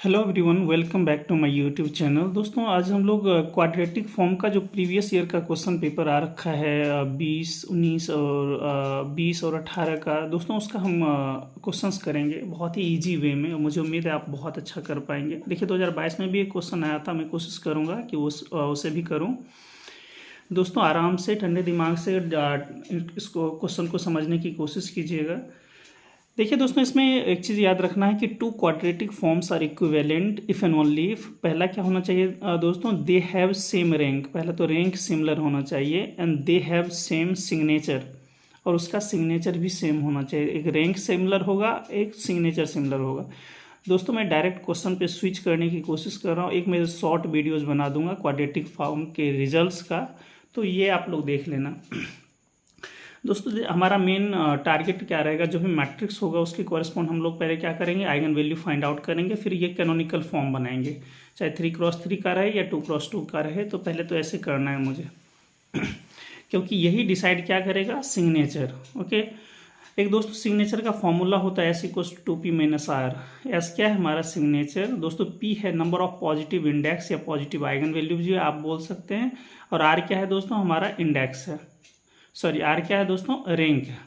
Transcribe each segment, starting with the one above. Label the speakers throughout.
Speaker 1: Hello everyone, welcome back to my YouTube channel. दोस्तों, आज हम लोग क्वाड्रेटिक फॉर्म का जो प्रीवियस ईयर का क्वेश्चन पेपर आ रखा है 20, 19 और 20 और 18 का, दोस्तों उसका हम क्वेश्चंस करेंगे बहुत ही इजी वे में। और मुझे उम्मीद है आप बहुत अच्छा कर पाएंगे। देखिए 2022 में भी एक क्वेश्चन आया था, मैं कोशिश करूँगा कि उसे भी करूँ। दोस्तों आराम से ठंडे दिमाग से इसको क्वेश्चन को समझने की कोशिश कीजिएगा। देखिए दोस्तों, इसमें एक चीज़ याद रखना है कि two quadratic forms are equivalent if and only if. पहला क्या होना चाहिए दोस्तों, दे हैव सेम रैंक। पहला तो रैंक सिमिलर होना चाहिए and they have same signature, और उसका सिग्नेचर भी सेम होना चाहिए। एक रैंक सिमिलर होगा, एक सिग्नेचर सिमिलर होगा। दोस्तों मैं डायरेक्ट क्वेश्चन पे स्विच करने की कोशिश कर रहा हूँ। एक मैं शॉर्ट वीडियोज़ बना दूंगा क्वाड्रेटिक फॉर्म के रिजल्ट्स का, तो ये आप लोग देख लेना। दोस्तों हमारा मेन टारगेट क्या रहेगा, जो भी मैट्रिक्स होगा उसके कॉरेस्पॉन्ड हम लोग पहले क्या करेंगे, आइगन वैल्यू फाइंड आउट करेंगे, फिर ये कैनोनिकल फॉर्म बनाएंगे। चाहे 3x3 का रहे या 2x2 का रहे, तो पहले तो ऐसे करना है मुझे क्योंकि यही डिसाइड क्या करेगा, सिग्नेचर। ओके, एक दोस्तों सिग्नेचर का फॉर्मूला होता है S=2p-r। एस क्या है हमारा सिग्नेचर दोस्तों, P है नंबर ऑफ पॉजिटिव इंडेक्स या पॉजिटिव आइगन वैल्यू जो आप बोल सकते हैं, और R क्या है दोस्तों, हमारा इंडेक्स है। सॉरी, R क्या है दोस्तों, रैंक है।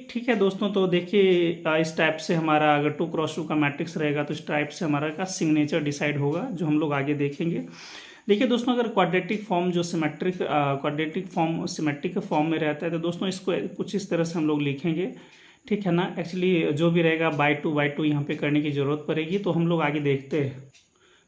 Speaker 1: ठीक है दोस्तों, तो देखिए इस टाइप से हमारा अगर 2x2 का मैट्रिक्स रहेगा तो इस टाइप से हमारा का सिग्नेचर डिसाइड होगा, जो हम लोग आगे देखेंगे। देखिए दोस्तों, अगर क्वाड्रेटिक फॉर्म जो क्वाड्रेटिक फॉर्म सिमेट्रिक फॉर्म में रहता है, तो दोस्तों इसको कुछ इस तरह से हम लोग लिखेंगे। ठीक है ना, एक्चुअली जो भी रहेगा बाय टू यहाँ पे करने की जरूरत पड़ेगी, तो हम लोग आगे देखते हैं।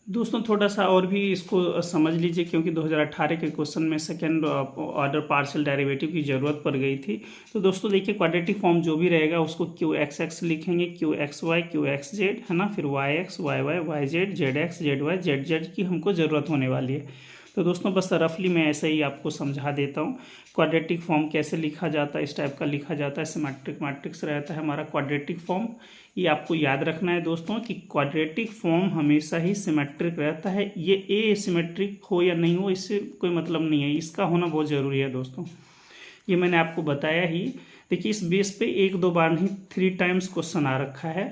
Speaker 1: दोस्तों थोड़ा सा और भी इसको समझ लीजिए, क्योंकि 2018 के क्वेश्चन में सेकेंड ऑर्डर पार्शियल डेरिवेटिव की ज़रूरत पड़ गई थी। तो दोस्तों देखिए, क्वाड्रेटिक फॉर्म जो भी रहेगा उसको QXX लिखेंगे, QXY QXZ, है ना, फिर YX YY YZ ZX ZY ZZ की हमको ज़रूरत होने वाली है। तो दोस्तों बस रफली मैं ऐसे ही आपको समझा देता हूँ क्वाड्रेटिक फॉर्म कैसे लिखा जाता है। इस टाइप का लिखा जाता है, सिमेट्रिक मैट्रिक्स रहता है हमारा क्वाड्रेटिक फॉर्म। ये आपको याद रखना है दोस्तों कि क्वाड्रेटिक फॉर्म हमेशा ही सिमेट्रिक रहता है। ये ए सिमेट्रिक हो या नहीं हो, इससे कोई मतलब नहीं है, इसका होना बहुत ज़रूरी है दोस्तों। ये मैंने आपको बताया ही। देखिए इस बेस पे 1-2 बार नहीं 3 टाइम्स क्वेश्चन आ रखा है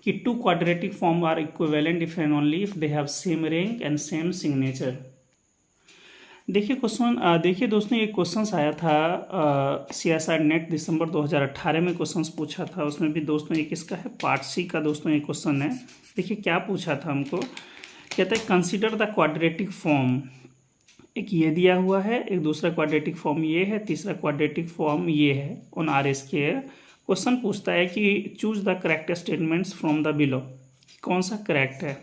Speaker 1: कि two quadratic form are equivalent if and only if they have same rank and same signature. देखिए क्वेश्चन, देखिए दोस्तों ये क्वेश्चन आया था CSIR नेट दिसंबर 2018 में क्वेश्चन पूछा था। उसमें भी दोस्तों एक इसका है पार्ट सी का दोस्तों ये क्वेश्चन है। देखिए क्या पूछा था हमको, कहता है कंसीडर द क्वाड्रेटिक फॉर्म। एक ये दिया हुआ है, एक दूसरा क्वाड्रेटिक फॉर्म ये है, तीसरा क्वाड्रेटिक फॉर्म ये है ऑन R स्क्वायर। क्वेश्चन पूछता है कि choose the correct statements from the below. कौन सा करेक्ट है?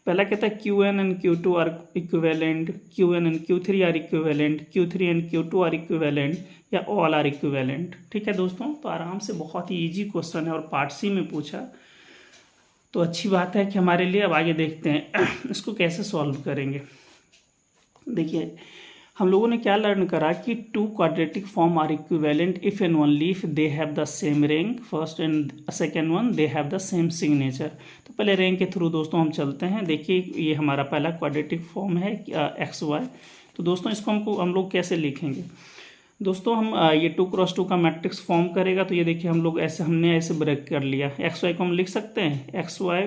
Speaker 1: पहला कहता है Qn and Q2 are equivalent, Qn and Q3 are equivalent, Q3 and Q2 are equivalent, या ऑल आर इक्विवेलेंट। ठीक है दोस्तों, तो आराम से बहुत ही इजी क्वेश्चन है और पार्ट सी में पूछा, तो अच्छी बात है कि हमारे लिए। अब आगे देखते हैं इसको कैसे सॉल्व करेंगे। देखिए हम लोगों ने क्या लर्न करा कि two quadratic form are equivalent if and only if they have the same rank. First and second one, they have the same signature. तो पहले रैंक के थ्रू दोस्तों हम चलते हैं। देखिए ये हमारा पहला क्वाड्रेटिक फॉर्म है XY। तो दोस्तों इसको हम लोग कैसे लिखेंगे दोस्तों, हम ये 2x2 का मैट्रिक्स फॉर्म करेगा, तो ये देखिए हमने ऐसे ब्रेक कर लिया। XY को हम लिख सकते हैं XY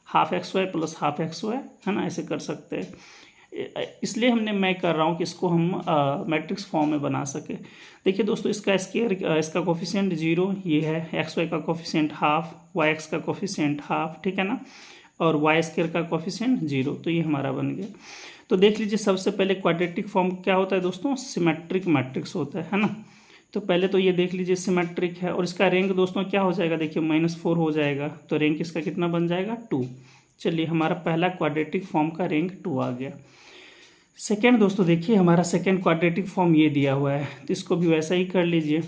Speaker 1: half XY plus half XY, है ना, ऐसे कर सकते हैं। इसलिए मैं कर रहा हूँ कि इसको हम मैट्रिक्स फॉर्म में बना सके। देखिए दोस्तों इसका स्केयर, इसका कोफिशिएंट 0 ये है, XY का कोफिशिएंट हाफ, YX का कोफिशिएंट हाफ, ठीक है ना, और Y स्केयर का कोफिशिएंट 0। तो ये हमारा बन गया। तो देख लीजिए सबसे पहले क्वाड्रेटिक फॉर्म क्या होता है दोस्तों, सिमेट्रिक मैट्रिक्स होता है ना। तो पहले तो ये देख लीजिए सिमेट्रिक है, और इसका रैंक दोस्तों क्या हो जाएगा, देखिए -4 हो जाएगा, तो रैंक इसका कितना बन जाएगा, 2। चलिए हमारा पहला क्वाड्रेटिक फॉर्म का रैंक 2 आ गया। सेकेंड दोस्तों देखिए हमारा सेकेंड क्वाड्रेटिक फॉर्म ये दिया हुआ है, तो इसको भी वैसा ही कर लीजिए।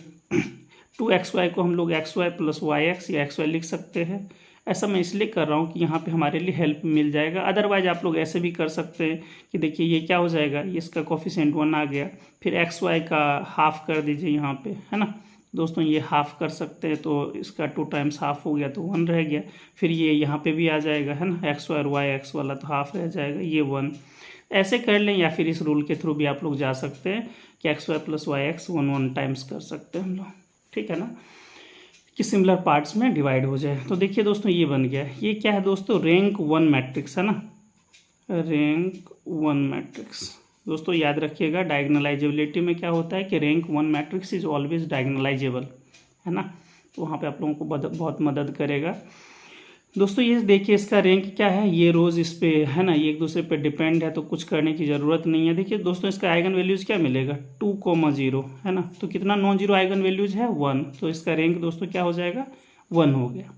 Speaker 1: 2XY को हम लोग XY प्लस YX या XY लिख सकते हैं। ऐसा मैं इसलिए कर रहा हूँ कि यहाँ पे हमारे लिए हेल्प मिल जाएगा। अदरवाइज आप लोग ऐसे भी कर सकते हैं कि देखिए ये क्या हो जाएगा, ये इसका कोफिशिएंट 1 आ गया, फिर XY का हाफ कर दीजिए यहाँ पे, है ना दोस्तों, ये हाफ कर सकते हैं, तो इसका 2 टाइम्स हाफ हो गया तो 1 रह गया। फिर ये यहाँ पे भी आ जाएगा, है ना, XY और YX वाला तो हाफ रह जाएगा, ये 1। ऐसे कर लें, या फिर इस रूल के थ्रू भी आप लोग जा सकते हैं कि XY प्लस YX 1 टाइम्स कर सकते हैं हम लोग, ठीक है ना। कि सिमिलर पार्ट्स में डिवाइड हो जाए। तो देखिए दोस्तों ये बन गया। ये क्या है दोस्तों, रैंक 1 मैट्रिक्स है ना, रैंक 1 मैट्रिक्स। दोस्तों याद रखिएगा डायगोनलाइजेबिलिटी में क्या होता है कि rank 1 matrix is always diagonalisable, है ना। तो वहाँ पे आप लोगों को बहुत मदद करेगा। दोस्तों ये देखिए इसका रैंक क्या है, ये रोज इस पे है ना, ये एक दूसरे पे डिपेंड है, तो कुछ करने की ज़रूरत नहीं है। देखिए दोस्तों इसका आइगन वैल्यूज क्या मिलेगा, 2,0 है ना। तो कितना नॉन जीरो आइगन वैल्यूज है, 1। तो इसका रैंक दोस्तों क्या हो जाएगा, 1 हो गया।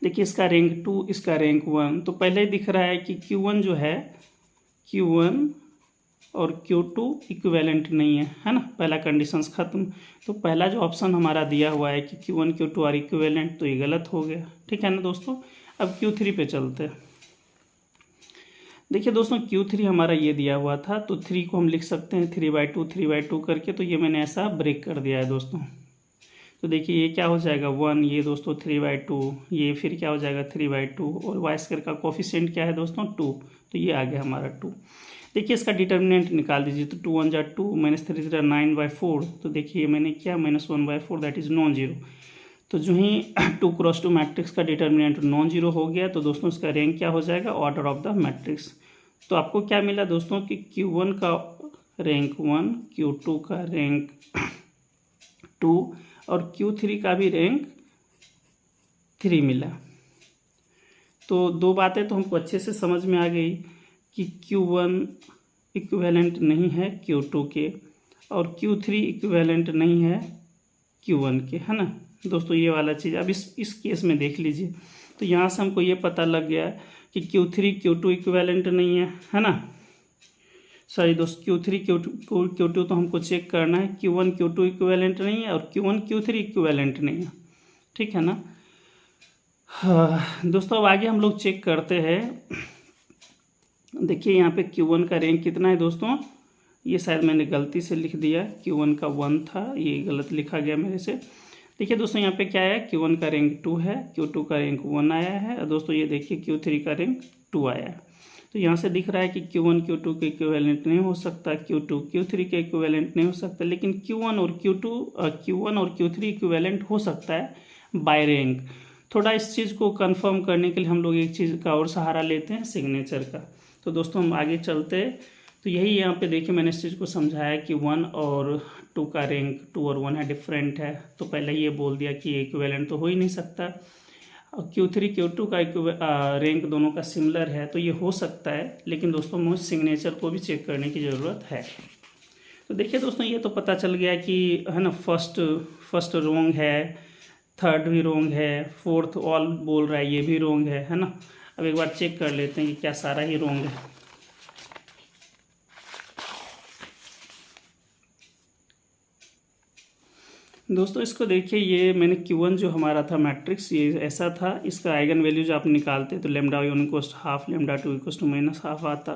Speaker 1: देखिए इसका रैंक 2, इसका रैंक 1। तो पहले ही दिख रहा है कि Q1 जो है, Q1 और Q2 इक्विवेलेंट नहीं है ना। पहला कंडीशंस खत्म। तो पहला जो ऑप्शन हमारा दिया हुआ है कि Q1 Q2 आर इक्विवेलेंट, तो ये गलत हो गया, ठीक है ना दोस्तों। अब Q3 पे चलते हैं। देखिए दोस्तों Q3 हमारा ये दिया हुआ था, तो 3 को हम लिख सकते हैं 3/2 3/2 करके। तो ये मैंने ऐसा ब्रेक कर दिया है दोस्तों। तो देखिए ये क्या हो जाएगा 1, ये दोस्तों 3/2, ये फिर क्या हो जाएगा 3/2, और वाई स्क्वायर का कोफिशिएंट क्या है दोस्तों 2। तो ये आ गया हमारा 2। देखिए इसका डिटर्मिनेंट निकाल दीजिए। तो 2 1 जा 2, -3 जा 9/4। तो देखिए मैंने क्या -1/4 दैट इज नॉन जीरो। तो जो ही 2 क्रॉस 2 मैट्रिक्स का डिटर्मिनेंट नॉन जीरो हो गया, तो दोस्तों इसका रैंक क्या हो जाएगा, ऑर्डर ऑफ द मैट्रिक्स। तो आपको क्या मिला दोस्तों कि Q1 का रैंक 1, Q2 का रैंक 2 और Q3 का भी रैंक 3 मिला। तो दो बातें तो हमको अच्छे से समझ में आ गई कि Q1 इक्विवेलेंट नहीं है Q2 के, और Q3 इक्विवेलेंट नहीं है Q1 के, है ना दोस्तों। ये वाला चीज़ अब इस केस में देख लीजिए। तो यहाँ से हमको ये पता लग गया कि Q3 Q2 इक्विवेलेंट नहीं है ना। सॉरी दोस्त, Q3 Q2 तो हमको चेक करना है, Q1 Q2 इक्विवेलेंट नहीं है और Q1 Q3 इक्विवेलेंट नहीं है, ठीक है ना। हाँ दोस्तों अब आगे हम लोग चेक करते हैं। देखिए यहाँ पे Q1 का रैंक कितना है दोस्तों, ये शायद मैंने गलती से लिख दिया, Q1 का 1 था, ये गलत लिखा गया मेरे से। देखिए दोस्तों यहाँ पे क्या है, Q1 का रैंक 2 है, Q2 का रैंक 1 आया है, और दोस्तों ये देखिए Q3 का रैंक 2 आया है। तो यहाँ से दिख रहा है कि Q1 Q2 के इक्विवेलेंट नहीं हो सकता, Q2 Q3 के इक्विवेलेंट नहीं हो सकता, लेकिन Q1 और Q3 इक्विवेलेंट हो सकता है बाय रैंक। थोड़ा इस चीज़ को कंफर्म करने के लिए हम लोग एक चीज़ का और सहारा लेते हैं, सिग्नेचर का। तो दोस्तों हम आगे चलते हैं। तो यही यहाँ पे देखिए मैंने इस चीज़ को समझाया कि 1 और 2 का रैंक 2 और 1 है डिफरेंट है। तो पहले ये बोल दिया कि इक्विवेलेंट तो हो ही नहीं सकता। और Q3 Q2 का रैंक दोनों का सिमिलर है, तो ये हो सकता है, लेकिन दोस्तों मुझे सिग्नेचर को भी चेक करने की ज़रूरत है। तो देखिए दोस्तों ये तो पता चल गया कि है ना, फर्स्ट रोंग है, थर्ड भी रोंग है, फोर्थ ऑल बोल रहा है ये भी रोंग है ना। अब एक बार चेक कर लेते हैं कि क्या सारा ही रोंग है। दोस्तों इसको देखिए, ये मैंने Q1 जो हमारा था मैट्रिक्स, ये ऐसा था। इसका आइगन वैल्यू जो आप निकालते तो λ1 = ½ λ2 = -½ आता।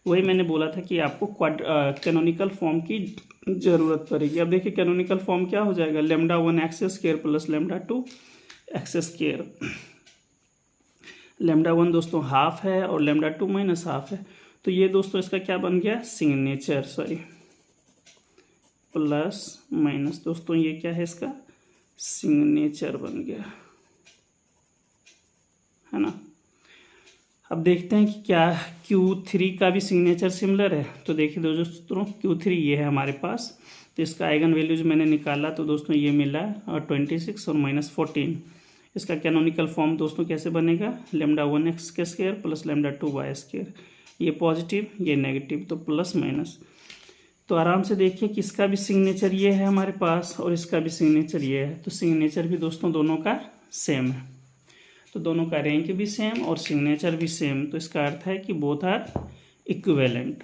Speaker 1: वही मैंने बोला था कि आपको कैनोनिकल फॉर्म की ज़रूरत पड़ेगी। अब देखिए कैनोनिकल फॉर्म क्या हो जाएगा, λ1 x² + λ2 x²। λ1 दोस्तों ½ है और λ2 -½ है। तो ये दोस्तों इसका क्या बन गया, सिग्नेचर, सॉरी प्लस माइनस, दोस्तों ये क्या है, इसका सिग्नेचर बन गया, है ना। अब देखते हैं कि क्या Q3 का भी सिग्नेचर सिमिलर है। तो देखिए दोस्तों Q3 ये है हमारे पास। तो इसका आइगन वैल्यूज मैंने निकाला, तो दोस्तों ये मिला और 26 और -14। इसका कैनोनिकल फॉर्म दोस्तों कैसे बनेगा, λ1 x² + λ2 y²। ये पॉजिटिव ये नेगेटिव, तो प्लस माइनस। तो आराम से देखिए कि इसका भी सिग्नेचर ये है हमारे पास और इसका भी सिग्नेचर ये है। तो सिग्नेचर भी दोस्तों दोनों का सेम है। तो दोनों का रैंक भी सेम और सिग्नेचर भी सेम। तो इसका अर्थ है कि बोथ आर इक्विवेलेंट।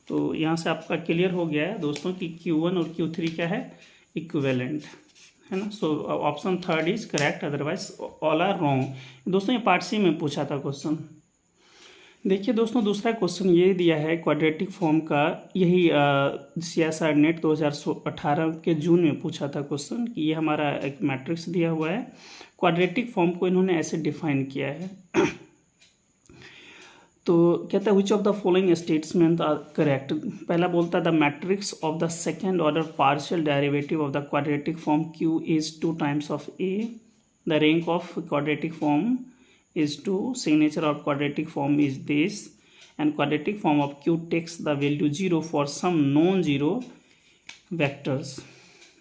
Speaker 1: तो यहाँ से आपका क्लियर हो गया है दोस्तों कि Q1 और Q3 क्या है, इक्विवेलेंट, है ना। So option 3 is correct, otherwise all are wrong. दोस्तों ये पार्ट सी में पूछा था क्वेश्चन। देखिए दोस्तों दूसरा क्वेश्चन ये दिया है क्वाड्रेटिक फॉर्म का, यही CSIR नेट 2018 के जून में पूछा था क्वेश्चन कि ये हमारा एक मैट्रिक्स दिया हुआ है, क्वाड्रेटिक फॉर्म को इन्होंने ऐसे डिफाइन किया है। तो कहता है which of the following statement are correct. पहला बोलता है the matrix of the second order partial derivative of the quadratic form Q is 2 times of A, the rank of quadratic form is 2, signature of quadratic form is this, and quadratic form of q takes the value 0 for some non-zero vectors।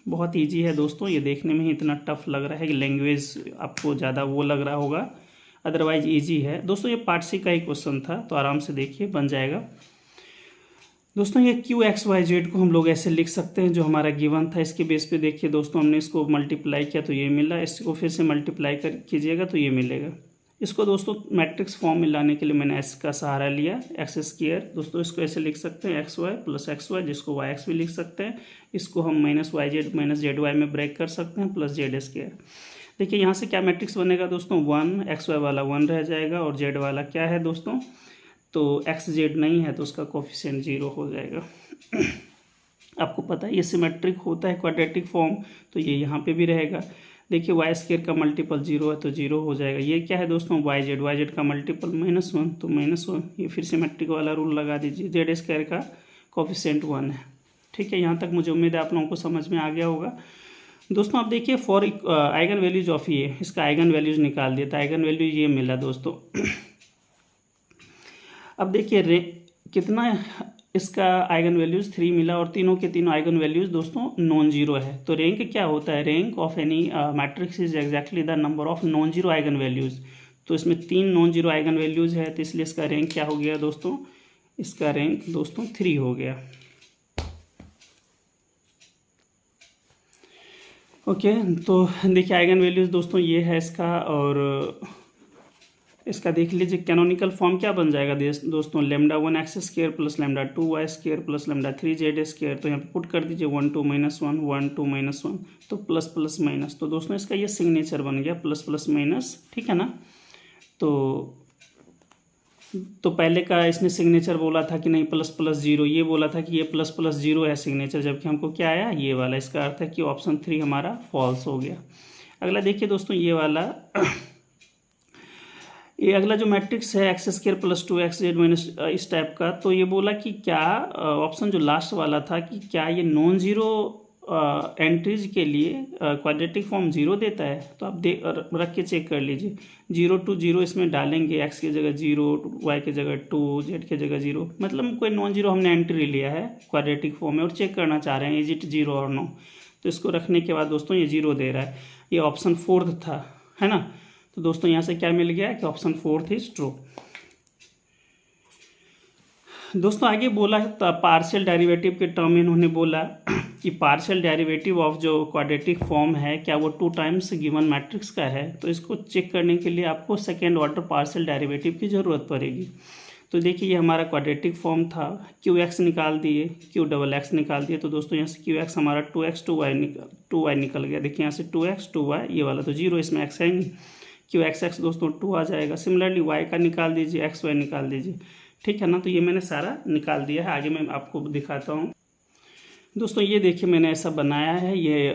Speaker 1: बहुत easy है दोस्तों, ये देखने में ही इतना tough लग रहा है कि लैंग्वेज आपको ज़्यादा वो लग रहा होगा, अदरवाइज इजी है दोस्तों। ये पार्ट सी का ही क्वेश्चन था, तो आराम से देखिए बन जाएगा दोस्तों। ये क्यू एक्स वाई जेड को हम लोग ऐसे लिख सकते हैं जो हमारा गिवन था, इसके बेस पे देखिए दोस्तों, हमने इसको मल्टीप्लाई किया तो ये मिला, इसको फिर से मल्टीप्लाई कीजिएगा तो ये मिलेगा। इसको दोस्तों मैट्रिक्स फॉर्म में लाने के लिए मैंने एक्स का सहारा लिया, एक्स स्क्वायर। दोस्तों इसको ऐसे लिख सकते हैं x y plus x y, जिसको वाई एक्स भी लिख सकते हैं। इसको हम minus y z minus z y में ब्रेक कर सकते हैं, प्लस जेड स्क्वायर। देखिए यहाँ से क्या मैट्रिक्स बनेगा दोस्तों, 1, एक्स वाई वाला 1 रह जाएगा, और जेड वाला क्या है दोस्तों, तो एक्स जेड नहीं है तो उसका कोफिशिएंट 0 हो जाएगा। आपको पता है ये सिमेट्रिक होता है क्वाड्रेटिक फॉर्म, तो ये यहाँ पे भी रहेगा। देखिए वाई स्क्वायर का मल्टीपल 0 है तो 0 हो जाएगा। ये क्या है दोस्तों, वाई जेड का मल्टीपल -1 तो -1, ये फिर सिमेट्रिक वाला रूल लगा दीजिए। जेड स्क्वायर का कोफिशिएंट 1 है। ठीक है, यहाँ तक मुझे उम्मीद है आप लोगों को समझ में आ गया होगा दोस्तों। आप देखिए फॉर आइगन वैल्यूज ऑफ ये, इसका आइगन वैल्यूज निकाल दिया था, आइगन वैल्यू ये मिला दोस्तों। अब देखिए कितना इसका आइगन वैल्यूज 3 मिला, और तीनों के तीनों आइगन वैल्यूज दोस्तों नॉन जीरो है। तो रैंक क्या होता है, rank of any matrix is exactly the number of non zero eigen values. तो इसमें 3 नॉन जीरो आइगन वैल्यूज है, तो इसलिए इसका रैंक क्या हो गया दोस्तों, इसका रैंक दोस्तों 3 हो गया। ओके, तो देखिए आइगन वैल्यूज दोस्तों ये है इसका, और इसका देख लीजिए कैनोनिकल फॉर्म क्या बन जाएगा दोस्तों, λ1 x square plus λ2 y square plus λ3 z square. तो यहाँ पे पुट कर दीजिए 1 2 -1 1 2 -1, तो प्लस प्लस माइनस। तो दोस्तों इसका ये सिग्नेचर बन गया प्लस प्लस माइनस, ठीक है ना। तो पहले का इसने सिग्नेचर बोला था कि नहीं प्लस प्लस 0, ये बोला था कि ये प्लस प्लस 0 है सिग्नेचर, जबकि हमको क्या आया ये वाला। इसका अर्थ है कि ऑप्शन 3 हमारा फॉल्स हो गया। अगला देखिए दोस्तों ये वाला, ये अगला जो मैट्रिक्स है x square plus 2 x Z minus इस टाइप का। तो ये बोला कि क्या ऑप्शन जो लास्ट वाला था कि क्या ये नॉन जीरो एंट्रीज के लिए क्वाड्रेटिक फॉर्म 0 देता है। तो आप रख के चेक कर लीजिए, 0 to 0 इसमें डालेंगे, एक्स की जगह 0, वाई की जगह 2, जेड की जगह 0, मतलब कोई नॉन जीरो हमने एंट्री लिया है क्वाड्रेटिक फॉर्म में और चेक करना चाह रहे हैं इज इट 0 और नो। तो इसको रखने के बाद दोस्तों ये 0 दे रहा है, ये ऑप्शन 4 था, है ना। तो दोस्तों यहाँ से क्या मिल गया कि ऑप्शन 4 इज ट्रू। दोस्तों आगे बोला पार्शियल डेरिवेटिव के टर्म में इन्होंने बोला कि पार्शियल डेरिवेटिव ऑफ जो क्वाड्रेटिक फॉर्म है क्या वो 2 टाइम्स गिवन मैट्रिक्स का है। तो इसको चेक करने के लिए आपको सेकेंड ऑर्डर पार्शियल डेरिवेटिव की ज़रूरत पड़ेगी। तो देखिए ये हमारा क्वाड्रेटिक फॉर्म था, क्यू एक्स निकाल दिए, क्यू डबल एक्स निकाल दिए। तो दोस्तों यहाँ से क्यू एक्स हमारा 2x 2y निकल गया। देखिए यहाँ से 2x 2y, ये वाला तो 0, इसमें x है नहीं, क्यू एक्स एक्स दोस्तों 2 आ जाएगा। सिमिलरली y का निकाल दीजिए, एक्स वाई निकाल दीजिए, ठीक है ना। तो ये मैंने सारा निकाल दिया है, आगे मैं आपको दिखाता हूँ। दोस्तों ये देखिए मैंने ऐसा बनाया है, ये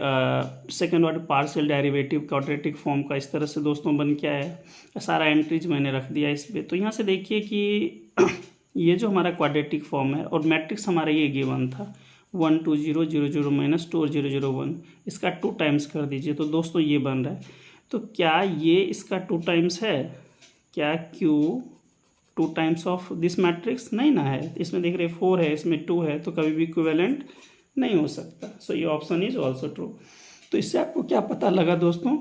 Speaker 1: second order partial derivative quadratic form का इस तरह से दोस्तों बन के आया है। सारा एंट्रीज मैंने रख दिया इस पर। तो यहाँ से देखिए कि ये जो हमारा क्वाड्रेटिक फॉर्म है और मैट्रिक्स हमारा ये गिवन था 1 2 0 0 0 -2 और 0 0 1, इसका 2 टाइम्स कर दीजिए। तो दोस्तों ये बन रहा है। तो क्या ये इसका 2 टाइम्स है, क्या Q 2 times of this matrix नहीं ना है। इसमें देख रहे 4 है, इसमें 2 है, तो कभी भी इक्विवेलेंट नहीं हो सकता। सो ये ऑप्शन इज ऑल्सो ट्रू। तो इससे आपको क्या पता लगा दोस्तों,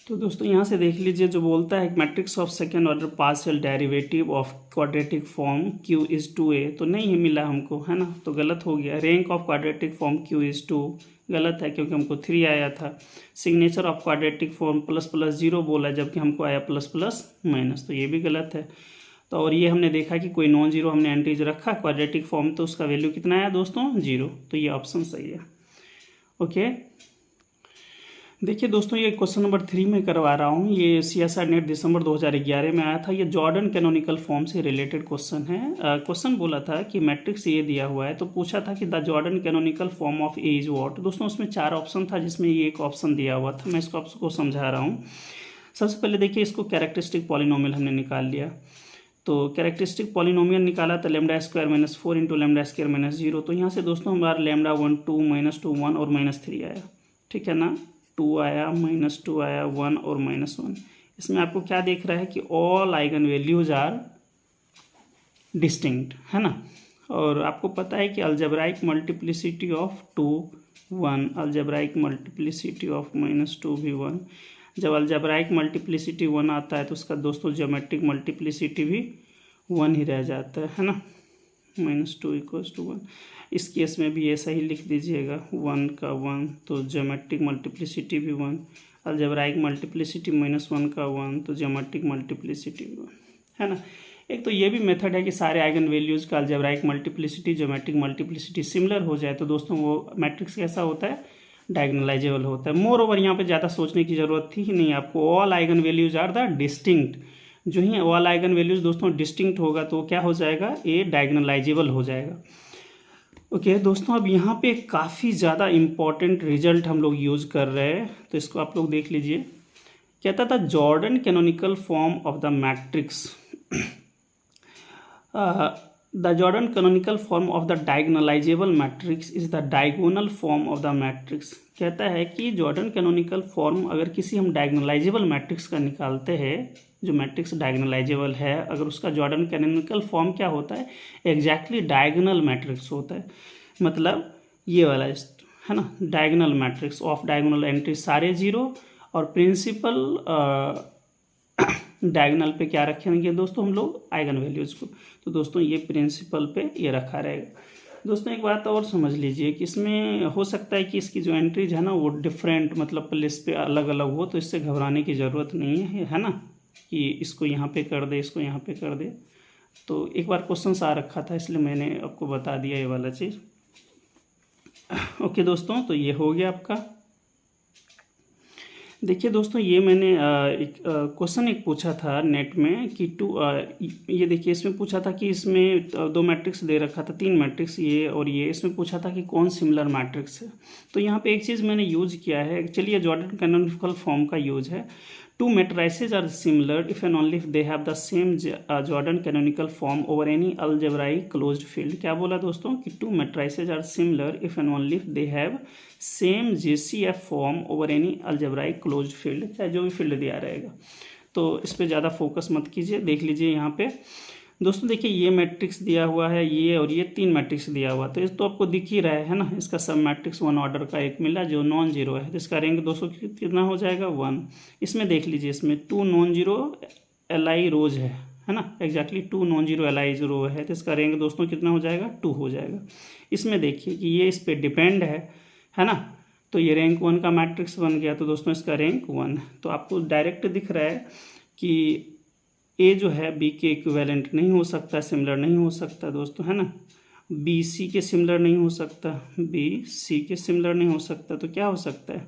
Speaker 1: तो दोस्तों यहाँ से देख लीजिए जो बोलता है matrix of second order partial derivative of quadratic form Q is 2a, तो नहीं मिला हमको, है ना, तो गलत हो गया। Rank of quadratic form Q is 2, गलत है क्योंकि हमको 3 आया था। Signature of quadratic form plus plus 0 बोला जबकि हमको आया प्लस प्लस माइनस, तो ये भी गलत है। तो और ये हमने देखा कि कोई नॉन जीरो हमने एंट्रीज रखा क्वाड्रेटिक फॉर्म, तो उसका वैल्यू कितना आया दोस्तों 0, तो ये ऑप्शन सही है। ओके, देखिए दोस्तों ये क्वेश्चन नंबर 3 में करवा रहा हूँ। ये CSIR नेट दिसंबर 2011 में आया था। ये जॉर्डन कैनोनिकल फॉर्म से रिलेटेड क्वेश्चन है। क्वेश्चन बोला था कि मैट्रिक्स ये दिया हुआ है, तो पूछा था कि the Jordan canonical form of A is what. दोस्तों उसमें 4 ऑप्शन था जिसमें ये एक ऑप्शन दिया हुआ था। मैं इसको आपको समझा रहा हूँ। सबसे पहले देखिए इसको कैरेक्टरिस्टिक पॉलिनोमियल हमने निकाल लिया। तो कैरेक्टरिस्टिक पॉलिनोमियल निकाला तो lambda square minus 4 into lambda square minus 0। तो यहाँ से दोस्तों हमारा लेमडा 1 2 माइनस 2 1 और माइनस 3 आया, ठीक है ना। 2 आया, माइनस 2 आया, 1 और माइनस 1। इसमें आपको क्या देख रहा है कि all eigen values are distinct, है ना। और आपको पता है कि algebraic multiplicity of 2 1, algebraic multiplicity of minus 2 भी 1। जब अलजेब्राइक मल्टीप्लिसिटी 1 आता है तो उसका दोस्तों ज्योमेट्रिक मल्टीप्लिसिटी भी 1 ही रह जाता है ना। -2 = 1। इस केस में भी ऐसा ही लिख दीजिएगा, 1 का 1, तो ज्योमेट्रिक मल्टीप्लिसिटी भी 1। अलजेब्राइक मल्टीप्लिसिटी -1 का 1, तो ज्योमेट्रिक मल्टीप्लिसिटी भी 1, है ना। एक तो ये भी मेथड है कि सारे आइगन वैल्यूज़ का algebraic multiplicity geometric multiplicity similar हो जाए तो दोस्तों वो मैट्रिक्स कैसा होता है, डायगोनलाइजेबल होता है। मोर ओवर यहाँ पे ज़्यादा सोचने की ज़रूरत थी ही नहीं आपको। All eigen values are the distinct. जो ही ऑल आइगन वैल्यूज दोस्तों डिस्टिंक्ट होगा तो क्या हो जाएगा, ये डायगोनलाइजेबल हो जाएगा। ओके दोस्तों, अब यहाँ पे काफ़ी ज़्यादा इम्पॉर्टेंट रिजल्ट हम लोग यूज़ कर रहे हैं, तो इसको आप लोग देख लीजिए। कहता था Jordan canonical form of the matrix, the Jordan canonical form of the diagonalizable matrix is the diagonal form of the matrix। कहता है कि जॉर्डन कैनोनिकल फॉर्म अगर किसी हम डायगोनलाइजेबल मैट्रिक्स का निकालते हैं, जो मैट्रिक्स डायगोनलाइजेबल है, अगर उसका जॉर्डन कैनोनिकल फॉर्म क्या होता है, एग्जैक्टली डायगोनल मैट्रिक्स होता है। मतलब ये वाला है ना, diagonal matrix of diagonal entry सारे जीरो, और प्रिंसिपल डायगोनल पे क्या रखेंगे दोस्तों हम लोग, आइगन वैल्यूज़ को। तो दोस्तों ये प्रिंसिपल पे ये रखा रहेगा। दोस्तों एक बात और समझ लीजिए कि इसमें हो सकता है कि इसकी जो एंट्रीज है ना वो डिफरेंट मतलब प्लेस पे अलग अलग हो, तो इससे घबराने की ज़रूरत नहीं है ना, कि इसको यहाँ पे कर दे, इसको यहाँ पे कर दे। तो एक बार क्वेश्चन आ रखा था इसलिए मैंने आपको बता दिया ये वाला चीज़। ओके दोस्तों, तो ये हो गया आपका। देखिए दोस्तों, ये मैंने एक क्वेश्चन एक पूछा था नेट में कि ये देखिए इसमें पूछा था कि इसमें 2 मैट्रिक्स दे रखा था, 3 मैट्रिक्स ये और ये। इसमें पूछा था कि कौन सिमिलर मैट्रिक्स है। तो यहाँ पे एक चीज़ मैंने यूज़ किया है, चलिए जॉर्डन कैनोनिकल फॉर्म का यूज़ है। 2 matrices are similar if and only if they have the same Jordan canonical form over any algebraic closed field। क्या बोला दोस्तों कि 2 matrices are similar if and only if they have same JCF form over any algebraic closed field, चाहे जो भी field दिया रहेगा। तो इस पर ज़्यादा फोकस मत कीजिए। देख लीजिए यहाँ पे दोस्तों, देखिए ये मैट्रिक्स दिया हुआ है, ये और ये 3 मैट्रिक्स दिया हुआ, तो इस तो आपको दिख ही रहा है ना। इसका सब मैट्रिक्स 1 ऑर्डर का एक मिला जो नॉन जीरो है, तो इसका रैंक दोस्तों कितना हो जाएगा, 1। इसमें देख लीजिए, इसमें 2 नॉन जीरो LI रोज है ना, एग्जैक्टली 2 नॉन जीरो LI रो है, तो इसका रैंक दोस्तों कितना हो जाएगा, 2 हो जाएगा। इसमें देखिए कि ये इस पर डिपेंड है ना, तो ये रैंक 1 का मैट्रिक्स बन गया, तो दोस्तों इसका रैंक 1 है। तो आपको डायरेक्ट दिख रहा है कि ए जो है बी के इक्विवेलेंट नहीं हो सकता, सिमिलर नहीं हो सकता दोस्तों, है ना। बी सी के सिमिलर नहीं हो सकता, बी सी के सिमिलर नहीं हो सकता, तो क्या हो सकता है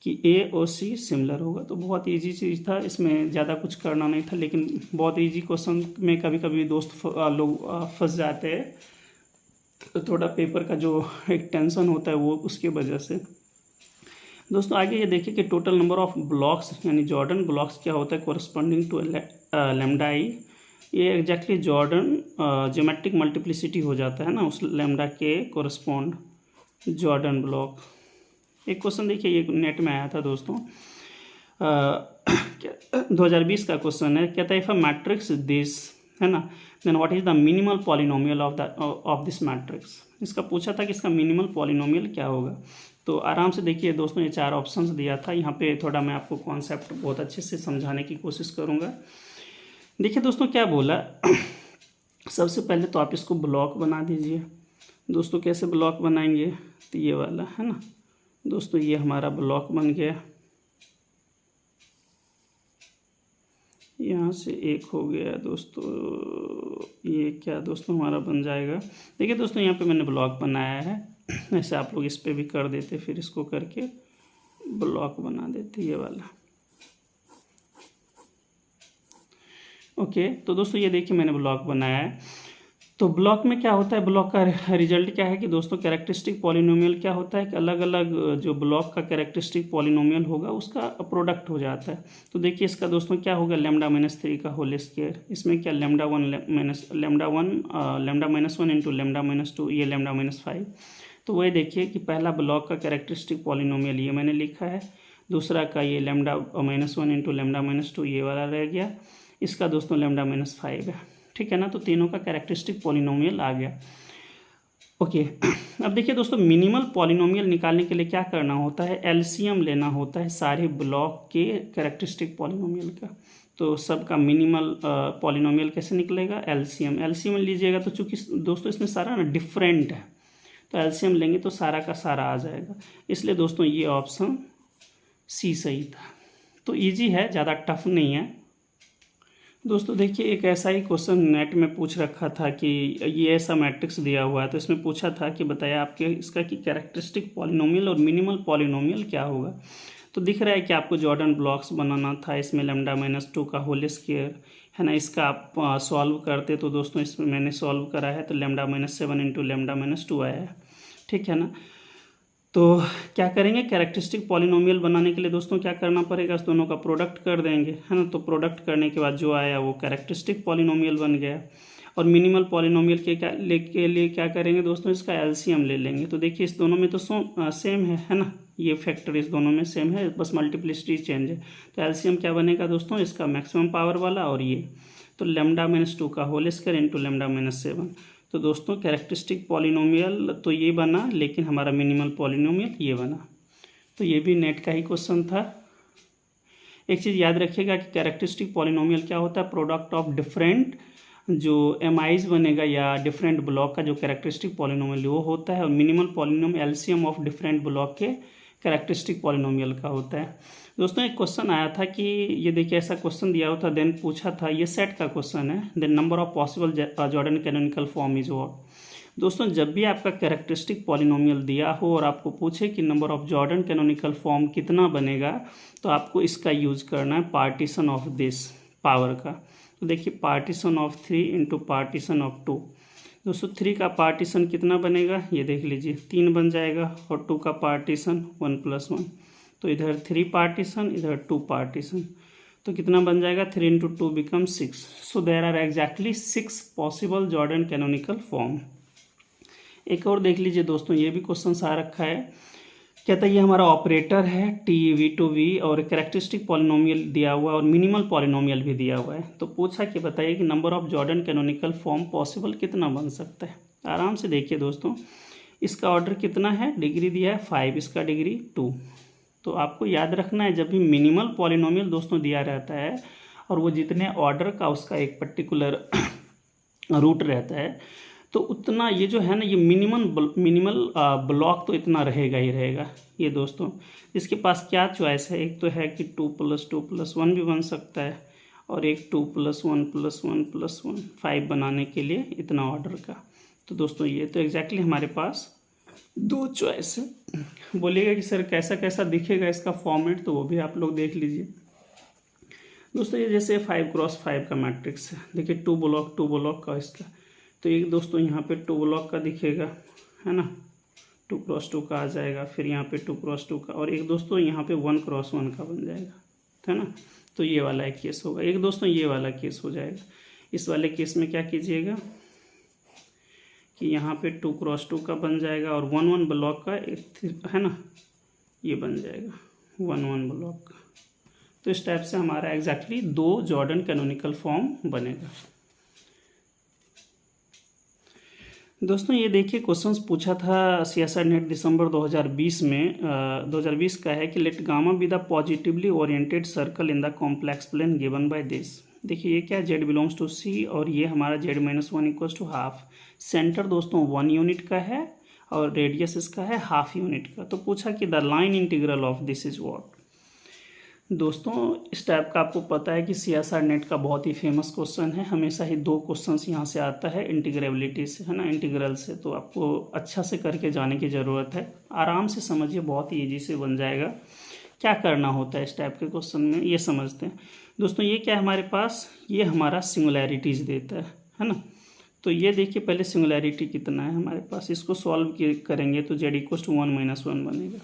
Speaker 1: कि ए और सी सिमिलर होगा। तो बहुत इजी चीज़ था, इसमें ज़्यादा कुछ करना नहीं था, लेकिन बहुत इजी क्वेश्चन में कभी कभी दोस्त लोग फंस जाते हैं, तो थोड़ा पेपर का जो एक टेंशन होता है वो उसकी वजह से। दोस्तों आगे ये देखिए कि टोटल नंबर ऑफ ब्लॉक्स यानी जॉर्डन ब्लॉक्स क्या होता है, कोरस्पॉन्डिंग टू लैम्डा आई। ये एग्जैक्टली जॉर्डन ज्योमेट्रिक मल्टीप्लिसिटी हो जाता है ना उस लैम्डा के कोरस्पॉन्ड जॉर्डन ब्लॉक। एक क्वेश्चन देखिए, ये नेट में आया था दोस्तों, 2020 का क्वेश्चन है। कहता है इफ अ मैट्रिक्स दिस, है ना, then what is the minimal polynomial of this matrix. इसका पूछा था कि इसका मिनिमल पॉलिनोमियल क्या होगा। तो आराम से देखिए दोस्तों, ये 4 ऑप्शंस दिया था। यहाँ पे थोड़ा मैं आपको कॉन्सेप्ट बहुत अच्छे से समझाने की कोशिश करूँगा। देखिए दोस्तों क्या बोला, सबसे पहले तो आप इसको ब्लॉक बना दीजिए। दोस्तों कैसे ब्लॉक बनाएंगे, तो ये वाला है ना दोस्तों, ये हमारा ब्लॉक बन गया। यहाँ से एक हो गया दोस्तों, ये क्या दोस्तों हमारा बन जाएगा। देखिए दोस्तों यहाँ पे मैंने ब्लॉक बनाया है, ऐसे आप लोग इस पे भी कर देते, फिर इसको करके ब्लॉक बना देते ये वाला। ओके, तो दोस्तों ये देखिए मैंने ब्लॉक बनाया है। तो ब्लॉक में क्या होता है, ब्लॉक का रिजल्ट क्या है कि दोस्तों कैरेक्टरिस्टिक पॉलिनोमियल क्या होता है कि अलग अलग जो ब्लॉक का कैरेक्टरिस्टिक पॉलिनोमियल होगा उसका प्रोडक्ट हो जाता है। तो देखिए इसका दोस्तों क्या होगा, λ-3 का होल स्क्वायर, इसमें क्या λ-1 इंटू λ-2, ये λ-5। तो वही देखिए कि पहला ब्लॉक का कैरेक्टरिस्टिक पॉलिनोमियल ये मैंने लिखा है, दूसरा का ये λ-1 इंटू λ-2 ये वाला रह गया, इसका दोस्तों λ-5 है। ठीक है ना, तो तीनों का कैरेक्टरिस्टिक पॉलिनोमियल आ गया। ओके अब देखिए दोस्तों मिनिमल पॉलिनोमियल निकालने के लिए क्या करना होता है, एलसीएम लेना होता है सारे ब्लॉक के कैरेक्टरिस्टिक पॉलिनोमियल का। तो सबका मिनिमल पॉलिनोमियल कैसे निकलेगा, एलसीएम लीजिएगा। तो चूंकि दोस्तों इसमें सारा ना डिफरेंट है तो एलसीएम लेंगे तो सारा का सारा आ जाएगा, इसलिए दोस्तों ये ऑप्शन सी सही था। तो ईजी है, ज़्यादा टफ नहीं है। दोस्तों देखिए एक ऐसा ही क्वेश्चन नेट में पूछ रखा था कि ये ऐसा मैट्रिक्स दिया हुआ है, तो इसमें पूछा था कि बताइए आपके इसका कि कैरेक्टरिस्टिक पॉलिनोमियल और मिनिमल पॉलिनोमियल क्या होगा। तो दिख रहा है कि आपको जॉर्डन ब्लॉक्स बनाना था, इसमें λ-2 का होल स्क्वायर है ना, इसका आप सॉल्व करते तो दोस्तों इसमें मैंने सॉल्व करा है तो λ-7 इंटू λ-2 आया है। ठीक है ना, तो क्या करेंगे, कैरेक्टरिस्टिक पॉलिनोमियल बनाने के लिए दोस्तों क्या करना पड़ेगा, इस दोनों का प्रोडक्ट कर देंगे है ना। तो प्रोडक्ट करने के बाद जो आया वो कैरेक्टरिस्टिक पॉलिनोमियल बन गया। और मिनिमल पॉलिनोमियल के लिए क्या करेंगे दोस्तों, इसका एलसीएम ले लेंगे। तो देखिए इस दोनों में तो सेम है ना, ये फैक्टर इस दोनों में सेम है, बस मल्टीप्लिसिटी चेंज है। तो एलसीएम क्या बनेगा दोस्तों, इसका मैक्सिमम पावर वाला और ये, तो λ-2 का होल स्क्वायर इंटू λ-7। तो दोस्तों कैरेक्टरिस्टिक पॉलिनोमियल तो ये बना, लेकिन हमारा मिनिमल पॉलिनोमियल ये बना। तो ये भी नेट का ही क्वेश्चन था। एक चीज़ याद रखिएगा कि कैरेक्टरिस्टिक पॉलिनोमियल क्या होता है, प्रोडक्ट ऑफ डिफरेंट जो एमआईज बनेगा या डिफरेंट ब्लॉक का जो कैरेक्टरिस्टिक पॉलिनोमियल वो होता है। और minimal polynomial LCM of different block के कैरेक्टरिस्टिक पॉलिनोमियल का होता है। दोस्तों एक क्वेश्चन आया था कि ये देखिए ऐसा क्वेश्चन दिया हुआ था, देन पूछा था, ये सेट का क्वेश्चन है, then number of possible Jordan canonical form is what. दोस्तों जब भी आपका कैरेक्टरिस्टिक पॉलिनोमियल दिया हो और आपको पूछे कि number of Jordan canonical form कितना बनेगा, तो आपको इसका यूज करना है पार्टीशन ऑफ दिस पावर का। तो देखिए partition of 3 into partition of 2। दोस्तों 3 का पार्टीशन कितना बनेगा, ये देख लीजिए 3 बन जाएगा, और 2 का पार्टीशन 1 + 1। तो इधर 3 पार्टीशन, इधर 2 पार्टीशन, तो कितना बन जाएगा, 3 into 2 become 6। So there are exactly 6 possible Jordan canonical form. एक और देख लीजिए दोस्तों, ये भी क्वेश्चन आ रखा है, कहता है ये हमारा ऑपरेटर है T(v)(2)v और कैरेक्टरिस्टिक पॉलिनोमियल दिया हुआ और मिनिमल पॉलिनोमियल भी दिया हुआ है। तो पूछा कि बताइए कि number of Jordan canonical form possible कितना बन सकता है। आराम से देखिए दोस्तों, इसका ऑर्डर कितना है, डिग्री दिया है 5, इसका डिग्री 2। तो आपको याद रखना है जब भी मिनिमल पॉलिनोमियल दोस्तों दिया रहता है और वो जितने ऑर्डर का उसका एक पर्टिकुलर रूट रहता है, तो उतना ये जो है ना, ये मिनिमल ब्लॉक तो इतना रहेगा ही रहेगा। ये दोस्तों इसके पास क्या चॉइस है, एक तो है कि 2 + 2 + 1 भी बन सकता है, और एक 2 + 1 + 1 + 1 5 बनाने के लिए इतना ऑर्डर का। तो दोस्तों ये तो एग्जैक्टली हमारे पास 2 चॉइस है। बोलिएगा कि सर कैसा कैसा दिखेगा इसका फॉर्मेट, तो वो भी आप लोग देख लीजिए। दोस्तों ये जैसे 5x5 का मैट्रिक्स है, देखिए 2 ब्लॉक का इसका, तो एक दोस्तों यहाँ पे 2 ब्लॉक का दिखेगा है ना, 2x2 का आ जाएगा, फिर यहाँ पे 2x2 का, और एक दोस्तों यहाँ पे 1x1 का बन जाएगा है ना। तो ये वाला एक केस होगा, एक दोस्तों ये वाला केस हो जाएगा। इस वाले केस में क्या कीजिएगा कि यहाँ पे 2x2 का बन जाएगा, और 1 ब्लॉक का एक है ना, ये बन जाएगा 1 ब्लॉक का। तो इस टाइप से हमारा एग्जैक्टली 2 जॉर्डन कैनोनिकल फॉर्म बनेगा। दोस्तों ये देखिए क्वेश्चंस पूछा था सीएसआर नेट दिसंबर 2020 में, 2020 का है कि let gamma be the positively oriented circle in the complex plane given by this. देखिए ये क्या, z बिलोंग्स टू c और ये हमारा z-1 = हाफ। सेंटर दोस्तों 1 यूनिट का है और रेडियस इसका है ½ यूनिट का। तो पूछा कि the line integral of this is what. दोस्तों इस टाइप का आपको पता है कि सीएसआर नेट का बहुत ही फेमस क्वेश्चन है, हमेशा ही 2 क्वेश्चंस यहाँ से आता है इंटीग्रेबिलिटी से है ना, इंटीग्रल से। तो आपको अच्छा से करके जाने की ज़रूरत है, आराम से समझिए, बहुत ही ईजी से बन जाएगा। क्या करना होता है इस टाइप के क्वेश्चन में, ये समझते हैं दोस्तों। ये क्या है हमारे पास, ये हमारा सिंगुलैरिटीज़ देता है ना। तो ये देखिए पहले सिंगुलैरिटी कितना है हमारे पास, इसको सॉल्व करेंगे तो z इक्वल टू 1 - 1 बनेगा।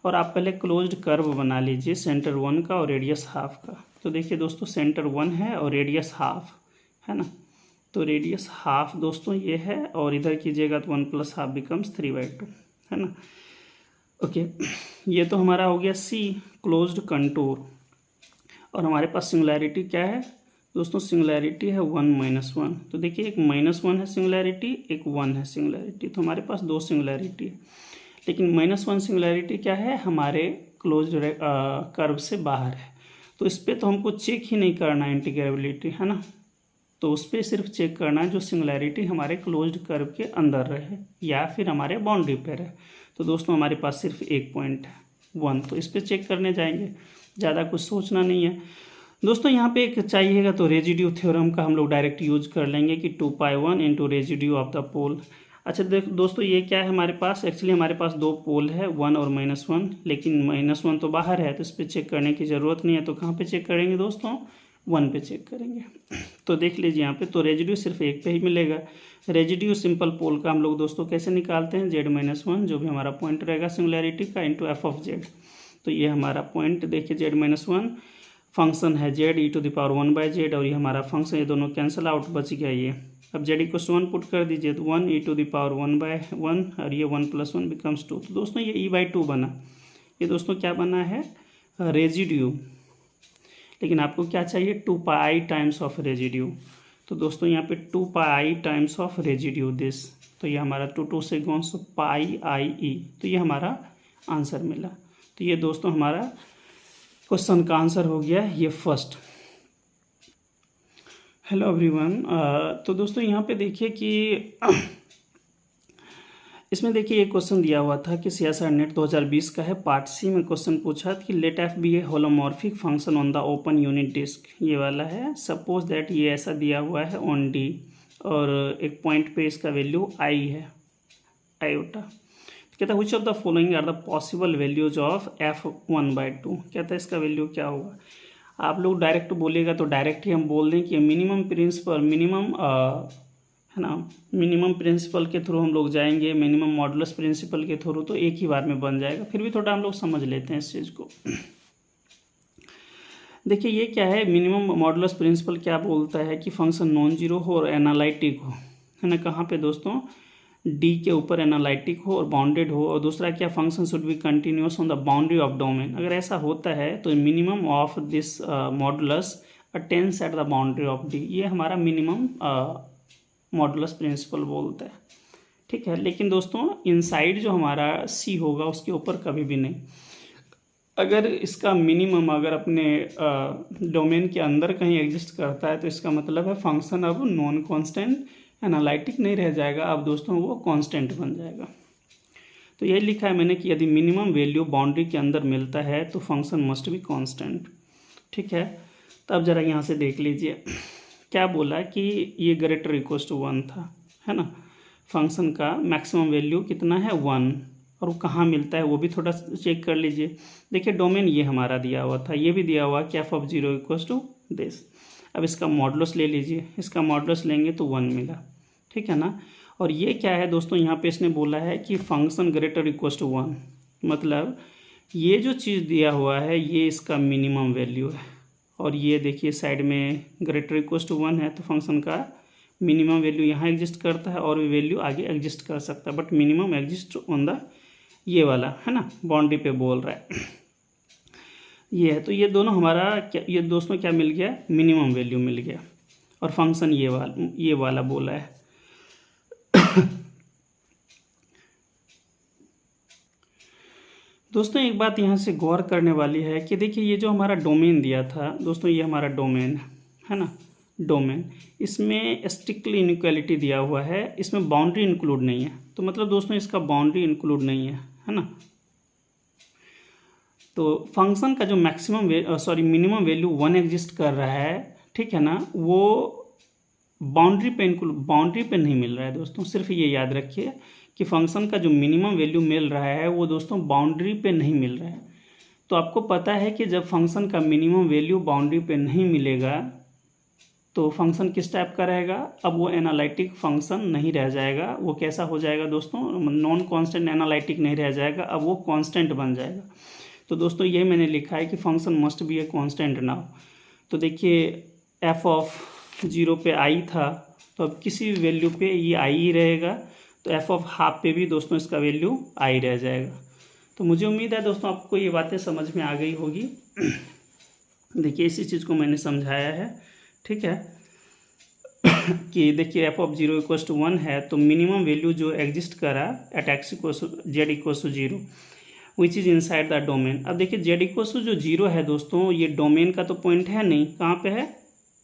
Speaker 1: और आप पहले क्लोज्ड कर्व बना लीजिए सेंटर 1 का और रेडियस हाफ का। तो देखिए दोस्तों सेंटर 1 है और रेडियस हाफ है ना, तो रेडियस हाफ दोस्तों ये है, और इधर कीजिएगा तो 1 + हाफ बिकम्स 3/2 है ना। ओके, ये तो हमारा हो गया सी क्लोज्ड कंटूर। और हमारे पास सिंगुलैरिटी क्या है दोस्तों, सिंगुलैरिटी है 1 - 1। तो देखिए एक -1 है सिंगुलैरिटी, एक 1 है सिंगुलैरिटी, तो हमारे पास 2 सिंगुलैरिटी है। लेकिन -1 सिंगुलैरिटी क्या है, हमारे क्लोज्ड कर्व से बाहर है, तो इस पर तो हमको चेक ही नहीं करना है इंटीग्रेबिलिटी है ना, तो उस पर सिर्फ चेक करना है जो सिंगुलैरिटी हमारे क्लोज्ड कर्व के अंदर रहे या फिर हमारे बाउंड्री पे रहे। तो दोस्तों हमारे पास सिर्फ एक पॉइंट है 1, तो इस पर चेक करने जाएंगे, ज़्यादा कुछ सोचना नहीं है दोस्तों। यहाँ पे एक चाहिएगा तो रेजिड्यू थ्योरम का हम लोग डायरेक्ट यूज कर लेंगे कि 2π1 इंटू रेजिड्यू ऑफ द पोल। अच्छा दोस्तों ये क्या है हमारे पास, एक्चुअली हमारे पास 2 पोल है 1 और -1, लेकिन -1 तो बाहर है तो इस पर चेक करने की ज़रूरत नहीं है। तो कहाँ पे चेक करेंगे दोस्तों, 1 पे चेक करेंगे। तो देख लीजिए यहाँ पे तो रेजिड्यू सिर्फ एक पे ही मिलेगा। रेजिड्यू सिंपल पोल का हम लोग दोस्तों कैसे निकालते हैं, z-1 जो भी हमारा पॉइंट रहेगा सिंगुलैरिटी का इंटू f(z). तो ये हमारा पॉइंट देखिए z-1 फंक्शन है z(e⁻1/z) और ये हमारा फंक्शन, ये दोनों कैंसिल आउट, बच गया ये। अब z = 1 पुट कर दीजिए तो 1e⁻1/1 और ये 1 + 1 बिकम्स 2। तो दोस्तों ये e/2 बना, ये दोस्तों क्या बना है, रेजिड्यू। लेकिन आपको क्या चाहिए, 2πi टाइम्स ऑफ रेजिड्यू। तो दोस्तों यहाँ पे 2πi times of residue this, तो ये हमारा 2 से गॉन सो πi(e), तो ये हमारा आंसर मिला। तो ये दोस्तों हमारा क्वेश्चन का आंसर हो गया ये फर्स्ट। हेलो एवरीवन, तो दोस्तों यहाँ पे देखिए कि इसमें देखिए एक क्वेश्चन दिया हुआ था कि CSIR नेट 2020 का है, पार्ट सी में क्वेश्चन पूछा कि let f be a holomorphic function on the open unit disc, ये वाला है। सपोज दैट ये ऐसा दिया हुआ है ऑन डी और एक पॉइंट पे इसका वैल्यू i है, आयोटा। कहता है which of the following are the possible values of f1/2। कहता है इसका वैल्यू क्या होगा। आप लोग डायरेक्ट बोलिएगा तो डायरेक्ट ही हम बोल दें कि मिनिमम प्रिंसिपल, है ना, मिनिमम प्रिंसिपल के थ्रू हम लोग जाएंगे, मिनिमम मॉडुलस प्रिंसिपल के थ्रू, तो एक ही बार में बन जाएगा। फिर भी थोड़ा हम लोग समझ लेते हैं इस चीज़ को। देखिए ये क्या है, मिनिमम मॉडुलस प्रिंसिपल क्या बोलता है कि फंक्शन नॉन जीरो हो और एनालिटिक हो, है ना। कहाँ पे दोस्तों, डी के ऊपर एनालिटिक हो और बाउंडेड हो। और दूसरा क्या, function should be continuous on the boundary of domain. अगर ऐसा होता है तो minimum of this modulus attains at the boundary of D, ये हमारा मिनिमम मॉडुलस प्रिंसिपल बोलता है, ठीक है। लेकिन दोस्तों इनसाइड जो हमारा सी होगा उसके ऊपर कभी भी नहीं। अगर इसका मिनिमम अगर अपने डोमेन के अंदर कहीं एग्जिस्ट करता है तो इसका मतलब है फंक्शन अब नॉन कांस्टेंट एनालिटिक नहीं रह जाएगा, अब दोस्तों वो कांस्टेंट बन जाएगा। तो यही लिखा है मैंने कि यदि मिनिमम वैल्यू बाउंड्री के अंदर मिलता है तो फंक्शन मस्ट बी कांस्टेंट, ठीक है। तो अब जरा यहाँ से देख लीजिए क्या बोला कि ये ग्रेटर इक्वल टू 1 था, है ना। फंक्शन का मैक्सिमम वैल्यू कितना है 1, और वो कहाँ मिलता है वो भी थोड़ा चेक कर लीजिए। देखिए डोमेन ये हमारा दिया हुआ था, ये भी दिया हुआ कि f(0) इक्वल टू दिस। अब इसका मॉडुलस ले लीजिए, इसका मॉडुलस लेंगे तो 1 मिला, ठीक है ना। और ये क्या है दोस्तों, यहाँ पे इसने बोला है कि फंक्शन ग्रेटर इक्वल टू 1, मतलब ये जो चीज़ दिया हुआ है ये इसका मिनिमम वैल्यू है। और ये देखिए साइड में ग्रेटर इक्वल टू 1 है, तो फंक्शन का मिनिमम वैल्यू यहाँ एग्जिस्ट करता है और भी वैल्यू आगे एग्जिस्ट कर सकता है, but minimum exist on the ये वाला, है ना, बाउंड्री पे बोल रहा है ये है। तो ये दोनों हमारा क्या, ये दोस्तों क्या मिल गया, मिनिमम वैल्यू मिल गया। और फंक्शन ये वाला बोला है दोस्तों एक बात यहाँ से गौर करने वाली है कि देखिए ये जो हमारा डोमेन दिया था दोस्तों, ये हमारा डोमेन है ना, डोमेन, इसमें स्ट्रिक्टली इनइक्वालिटी दिया हुआ है, इसमें बाउंड्री इंक्लूड नहीं है। तो मतलब दोस्तों इसका बाउंड्री इंक्लूड नहीं है ना। तो फंक्शन का जो मिनिमम वैल्यू 1 एग्जिस्ट कर रहा है, ठीक है ना, वो बाउंड्री पे नहीं मिल रहा है दोस्तों। सिर्फ ये याद रखिए कि फंक्शन का जो मिनिमम वैल्यू मिल रहा है वो दोस्तों बाउंड्री पे नहीं मिल रहा है। तो आपको पता है कि जब फंक्शन का मिनिमम वैल्यू बाउंड्री पे नहीं मिलेगा तो फंक्शन किस टाइप का रहेगा, अब वो एनालिटिक फंक्शन नहीं रह जाएगा, वो कैसा हो जाएगा दोस्तों, नॉन कांस्टेंट एनालिटिक नहीं रह जाएगा, अब वो कांस्टेंट बन जाएगा। तो दोस्तों ये मैंने लिखा है कि function must be a constant now. तो देखिए एफ ऑफ 0 पे आई था, तो अब किसी भी वैल्यू पे ये आई ही रहेगा, तो एफ ऑफ हाफ पे भी दोस्तों इसका वैल्यू आई रह जाएगा। तो मुझे उम्मीद है दोस्तों आपको ये बातें समझ में आ गई होगी। देखिए इसी चीज़ को मैंने समझाया है, ठीक है, कि देखिए एफ ऑफ 0 इक्वल्स टू 1 है, तो मिनिमम वैल्यू जो एग्जिस्ट करा at x equals z equals to 0 which is inside the domain. अब देखिए जेड इक्वल्स टू जो 0 है दोस्तों, ये डोमेन का तो पॉइंट है नहीं, कहाँ पे है,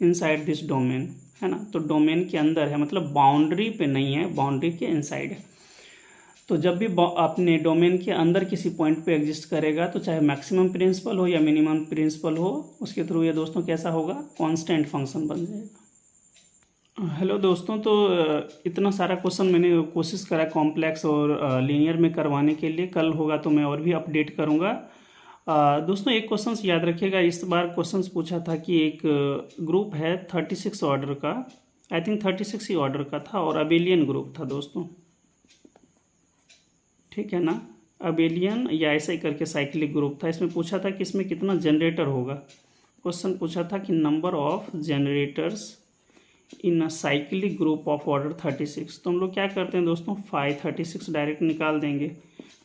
Speaker 1: इनसाइड दिस डोमेन, है ना, तो डोमेन के अंदर है, मतलब बाउंड्री पे नहीं है, बाउंड्री के इनसाइड है। तो जब भी अपने डोमेन के अंदर किसी पॉइंट पे एग्जिस्ट करेगा, तो चाहे मैक्सिमम प्रिंसिपल हो या मिनिमम प्रिंसिपल हो, उसके थ्रू ये दोस्तों कैसा होगा, कांस्टेंट फंक्शन बन जाएगा। हेलो दोस्तों, तो इतना सारा क्वेश्चन मैंने कोशिश करा कॉम्प्लेक्स और लीनियर में करवाने के लिए, कल होगा तो मैं और भी अपडेट करूँगा। दोस्तों एक क्वेश्चन याद रखिएगा, इस बार क्वेश्चन पूछा था कि एक ग्रुप है 36 ऑर्डर का, आई थिंक 36 ही ऑर्डर का था, और अबेलियन ग्रुप था दोस्तों, ठीक है ना, अबेलियन या ऐसा ही करके साइक्लिक ग्रुप था। इसमें पूछा था कि इसमें कितना जनरेटर होगा, क्वेश्चन पूछा था कि number of generators in a cyclic group of order 36। तो हम लोग क्या करते हैं दोस्तों, 536 डायरेक्ट निकाल देंगे।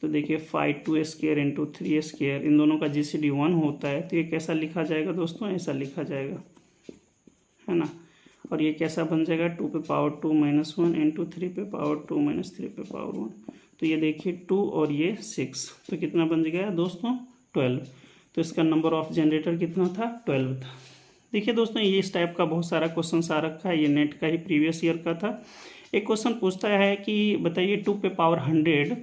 Speaker 1: तो देखिए 5 2 स्क्वायर इंटू 3 स्क्वायर, इन दोनों का जीसीडी 1 होता है, तो ये कैसा लिखा जाएगा दोस्तों, ऐसा लिखा जाएगा, है ना। और ये कैसा बन जाएगा, 2 पे पावर 2 माइनस 1 इंटू 3 पे पावर 2 माइनस 3 पे पावर 1। तो ये देखिए 2 और ये 6, तो कितना बन गया दोस्तों, 12। तो इसका नंबर ऑफ जनरेटर कितना था, 12 था। देखिए दोस्तों ये इस टाइप का बहुत सारा क्वेश्चन आ रखा है, ये नेट का ही प्रीवियस ईयर का था। एक क्वेश्चन पूछता है कि बताइए 2 पे पावर 100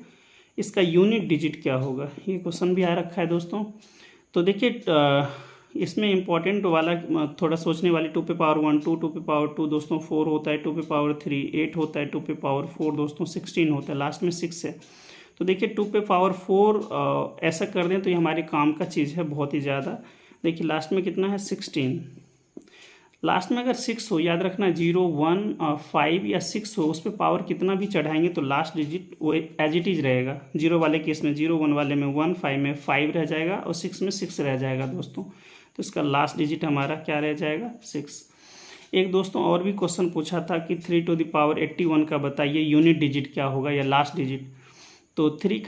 Speaker 1: इसका यूनिट डिजिट क्या होगा, ये क्वेश्चन भी आ रखा है दोस्तों। तो देखिए इसमें इम्पॉर्टेंट वाला थोड़ा सोचने वाली, 2 पे पावर 1 2 पे पावर 2 दोस्तों 4 होता है, 2 पे पावर 3 8 होता है, 2 पे पावर 4 दोस्तों 16 होता है, लास्ट में 6 है। तो देखिए 2 पे पावर 4 ऐसा कर दें तो ये हमारे काम का चीज़ है बहुत ही ज़्यादा। देखिए लास्ट में कितना है, 16, लास्ट में अगर 6 हो, याद रखना 0 1 5 या 6 हो, उस पर पावर कितना भी चढ़ाएंगे तो लास्ट डिजिट वो एज इट इज रहेगा। 0 वाले केस में 0, 1 वाले में 1, 5 में 5 रह जाएगा और 6 में 6 रह जाएगा दोस्तों। तो इसका लास्ट डिजिट हमारा क्या रह जाएगा, 6। एक दोस्तों और भी क्वेश्चन पूछा था कि 3 टू द पावर 81 का बताइए यूनिट डिजिट क्या होगा या लास्ट डिजिट। तो 3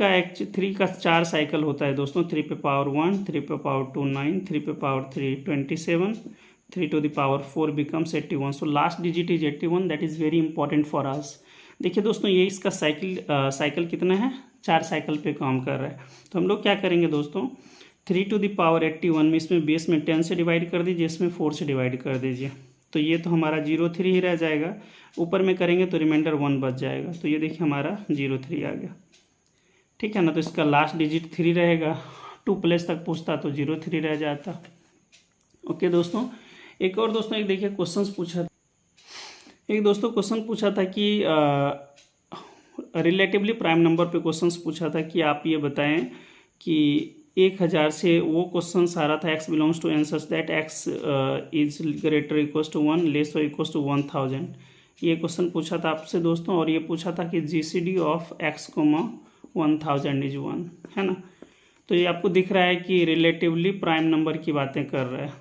Speaker 1: का 4 साइकिल होता है दोस्तों, 3 पे पावर 1 3 पे पावर 2 9 3 पे power 3 27 3 to the power 4 becomes 81। so last digit is 81, that is very important for us। देखिए दोस्तों ये इसका साइकिल कितना है, 4 साइकिल पे काम कर रहा है। तो हम लोग क्या करेंगे दोस्तों, 3 to the power 81 में इसमें बेस में 10 से डिवाइड कर दीजिए, इसमें 4 से डिवाइड कर दीजिए, तो ये तो हमारा 03 ही रह जाएगा। ऊपर में करेंगे तो रिमाइंडर 1 बच जाएगा, तो ये देखिए हमारा 03 आ गया, ठीक है ना। तो इसका लास्ट डिजिट 3 रहेगा, 2 प्लस तक पूछता तो 03 रह जाता। ओके दोस्तों, एक और दोस्तों एक देखिए क्वेश्चन पूछा, एक दोस्तों क्वेश्चन पूछा था कि रिलेटिवली प्राइम नंबर पे क्वेश्चन पूछा था कि आप ये बताएं कि 1000 से वो क्वेश्चन सारा था x belongs to N such that x is greater equals to 1 less और इक्वल्स टू 1000। ये क्वेश्चन पूछा था आपसे दोस्तों, और ये पूछा था कि जीसीडी ऑफ x, 1000 इज 1, है ना। तो ये आपको दिख रहा है कि रिलेटिवली प्राइम नंबर की बातें कर रहा है,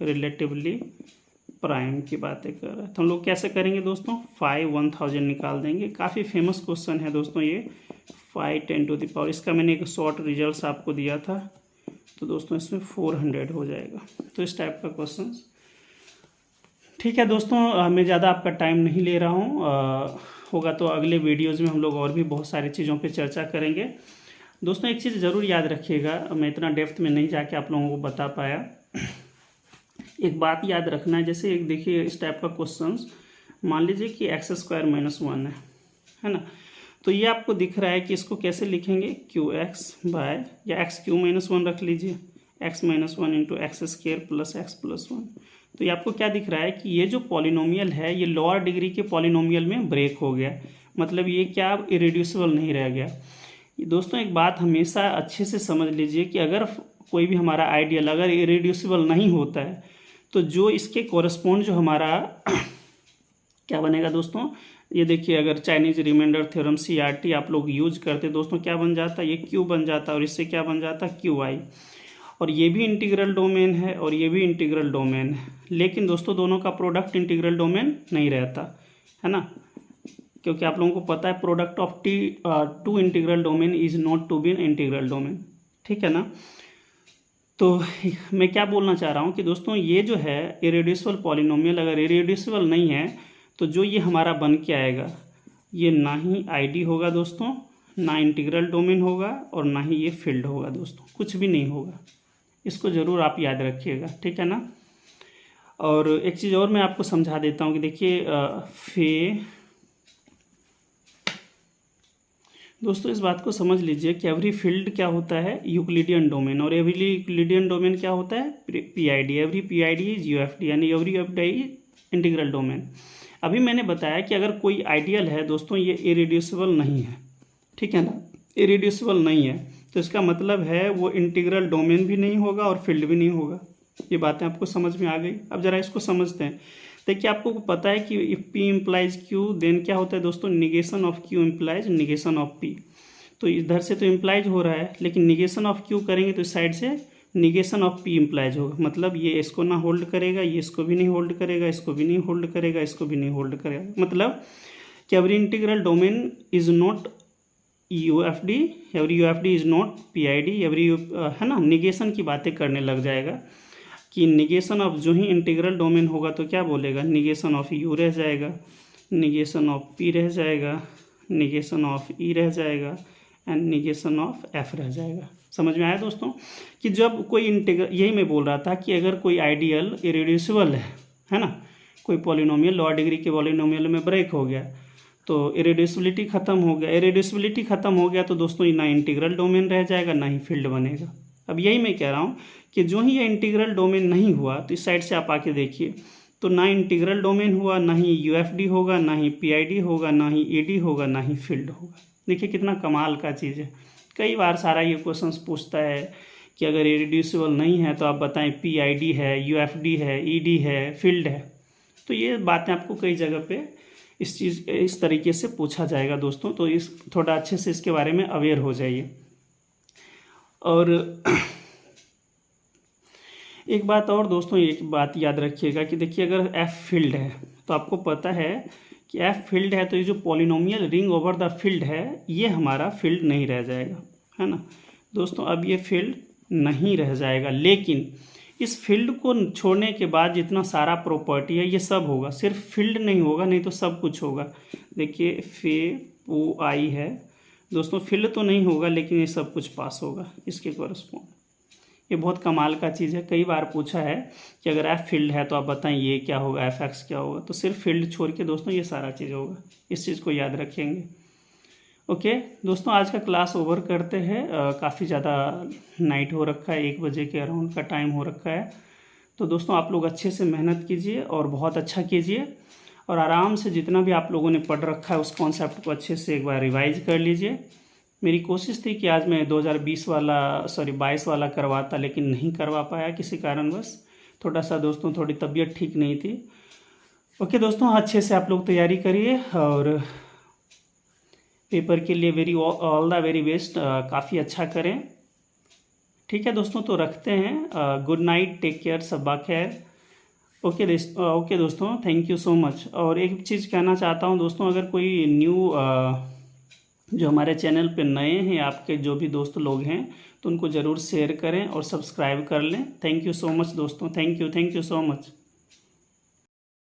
Speaker 1: रिलेटिवली प्राइम की बातें कर रहा है। तो हम लोग कैसे करेंगे दोस्तों, 5 1000 निकाल देंगे। काफ़ी फेमस क्वेश्चन है दोस्तों ये, 5 10 टू द पावर, इसका मैंने एक शॉर्ट रिजल्ट्स आपको दिया था, तो दोस्तों इसमें 400 हो जाएगा। तो इस टाइप का क्वेश्चन, ठीक है दोस्तों, मैं ज़्यादा आपका टाइम नहीं ले रहा हूँ, होगा तो अगले वीडियोज़ में हम लोग और भी बहुत सारी चीज़ों पर चर्चा करेंगे। दोस्तों एक चीज़ ज़रूर याद रखिएगा, मैं इतना डेप्थ में नहीं जाके आप लोगों को बता पाया। एक बात याद रखना है, जैसे एक देखिए इस टाइप का क्वेश्चंस, मान लीजिए कि x² -1 है ना। तो ये आपको दिख रहा है कि इसको कैसे लिखेंगे, QX बाय, या x³ - 1 रख लीजिए, x - 1 into x² plus x plus 1। तो ये आपको क्या दिख रहा है कि ये जो पॉलिनोमियल है ये लोअर डिग्री के पॉलिनोमियल में ब्रेक हो गया, मतलब ये क्या इरेड्यूसिबल नहीं रह गया। दोस्तों एक बात हमेशा अच्छे से समझ लीजिए कि अगर कोई भी हमारा आइडियल अगर इरेड्यूसिबल नहीं होता है तो जो इसके कोरस्पॉन्ड जो हमारा क्या बनेगा दोस्तों, ये देखिए अगर चाइनीज रिमाइंडर थ्योरम CRT आप लोग यूज करते दोस्तों, क्या बन जाता, ये Q बन जाता और इससे क्या बन जाता, QI। और ये भी इंटीग्रल डोमेन है और ये भी इंटीग्रल डोमेन है, लेकिन दोस्तों दोनों का प्रोडक्ट इंटीग्रल डोमेन नहीं रहता है ना, क्योंकि आप लोगों को पता है product of two integral domain is not to be in integral domain, ठीक है ना। तो मैं क्या बोलना चाह रहा हूँ कि दोस्तों ये जो है इरेड्यूसिबल पॉलिनोमियल अगर इरेड्यूसिबल नहीं है तो जो ये हमारा बन के आएगा ये ना ही ID होगा दोस्तों, ना इंटीग्रल डोमेन होगा और ना ही ये फील्ड होगा दोस्तों, कुछ भी नहीं होगा। इसको ज़रूर आप याद रखिएगा, ठीक है ना। और एक चीज़ और मैं आपको समझा देता हूँ कि देखिए दोस्तों इस बात को समझ लीजिए कि एवरी फील्ड क्या होता है, यूक्लिडियन डोमेन, और एवरी यूक्लिडियन डोमेन क्या होता है, PID। Every PID is UFD, यानी every UFD is integral domain. अभी मैंने बताया कि अगर कोई आइडियल है दोस्तों ये इरेड्यूसिबल नहीं है, ठीक है ना, इरेड्यूसिबल नहीं है, तो इसका मतलब है वो इंटीग्रल डोमेन भी नहीं होगा और फील्ड भी नहीं होगा। ये बातें आपको समझ में आ गई। अब जरा इसको समझते हैं। देखिए आपको पता है कि if P implies Q then क्या होता है दोस्तों, negation of Q implies negation of P। तो इधर से तो इम्प्लाइज हो रहा है, लेकिन निगेशन ऑफ Q करेंगे तो इस साइड से निगेशन ऑफ P इम्प्लाइज होगा, मतलब ये इसको ना होल्ड करेगा, ये इसको भी नहीं होल्ड करेगा, इसको भी नहीं होल्ड करेगा, इसको भी नहीं होल्ड करेगा। मतलब कि every integral domain is not UFD, every UFD is not PID, every है ना, निगेशन की बातें करने लग जाएगा कि निगेशन ऑफ जो ही इंटीग्रल डोमेन होगा तो क्या बोलेगा, निगेशन ऑफ U रह जाएगा, निगेशन ऑफ P रह जाएगा, निगेशन ऑफ E रह जाएगा एंड निगेशन ऑफ F रह जाएगा। समझ में आया दोस्तों कि जब कोई इंटीग्रल, यही मैं बोल रहा था कि अगर कोई आइडियल इरेड्यूसिबल है ना, कोई पॉलिनोमियल लोअर डिग्री के पॉलिनोमियल में ब्रेक हो गया तो इरेड्यूसिबिलिटी खत्म हो गया। इरेड्यूसिबिलिटी खत्म हो गया तो दोस्तों ना इंटीग्रल डोमेन रह जाएगा ना ही फील्ड बनेगा। अब यही मैं कह रहा हूँ कि जो ही ये इंटीग्रल डोमेन नहीं हुआ तो इस साइड से आप आके देखिए तो ना इंटीग्रल डोमेन हुआ, ना ही UFD होगा, ना ही PID होगा, ना ही ED होगा, ना ही फील्ड होगा। देखिए कितना कमाल का चीज़ है। कई बार सारा ये क्वेश्चंस पूछता है कि अगर इरेड्यूसिबल नहीं है तो आप बताएं PID है, UFD है, ED है, फील्ड है। तो ये बातें आपको कई जगह पे इस तरीके से पूछा जाएगा दोस्तों, तो इस थोड़ा अच्छे से इसके बारे में अवेयर हो जाइए। और एक बात और दोस्तों, एक बात याद रखिएगा कि देखिए अगर F फील्ड है तो आपको पता है कि F फील्ड है तो ये जो polynomial ring over the field है ये हमारा फील्ड नहीं रह जाएगा, है ना दोस्तों। अब ये फील्ड नहीं रह जाएगा, लेकिन इस फील्ड को छोड़ने के बाद जितना सारा प्रॉपर्टी है ये सब होगा, सिर्फ फील्ड नहीं होगा, नहीं तो सब कुछ होगा। देखिए FOI है दोस्तों, फील्ड तो नहीं होगा लेकिन ये सब कुछ पास होगा इसके कोरस्पॉन्ड। ये बहुत कमाल का चीज़ है। कई बार पूछा है कि अगर F फील्ड है तो आप बताएं ये क्या होगा, FX क्या होगा, तो सिर्फ फील्ड छोड़ के दोस्तों ये सारा चीज़ होगा। इस चीज़ को याद रखेंगे। ओके दोस्तों, आज का क्लास ओवर करते हैं। काफ़ी ज़्यादा नाइट हो रखा है, 1 बजे के अराउंड का टाइम हो रखा है। तो दोस्तों आप लोग अच्छे से मेहनत कीजिए और बहुत अच्छा कीजिए, और आराम से जितना भी आप लोगों ने पढ़ रखा है उस कॉन्सेप्ट को अच्छे से एक बार रिवाइज कर लीजिए। मेरी कोशिश थी कि आज मैं 22 वाला करवाता, लेकिन नहीं करवा पाया किसी कारणवश। थोड़ा सा दोस्तों थोड़ी तबीयत ठीक नहीं थी। ओके दोस्तों, अच्छे से आप लोग तैयारी करिए और पेपर के लिए ऑल द वेरी बेस्ट। काफ़ी अच्छा करें। ठीक है दोस्तों, तो रखते हैं। गुड नाइट, टेक केयर, सब्बा खैर। ओके दोस्तों, थैंक यू सो मच। और एक चीज़ कहना चाहता हूँ दोस्तों, अगर कोई न्यू जो हमारे चैनल पे नए हैं, आपके जो भी दोस्त लोग हैं, तो उनको ज़रूर शेयर करें और सब्सक्राइब कर लें। थैंक यू सो मच दोस्तों, थैंक यू सो मच।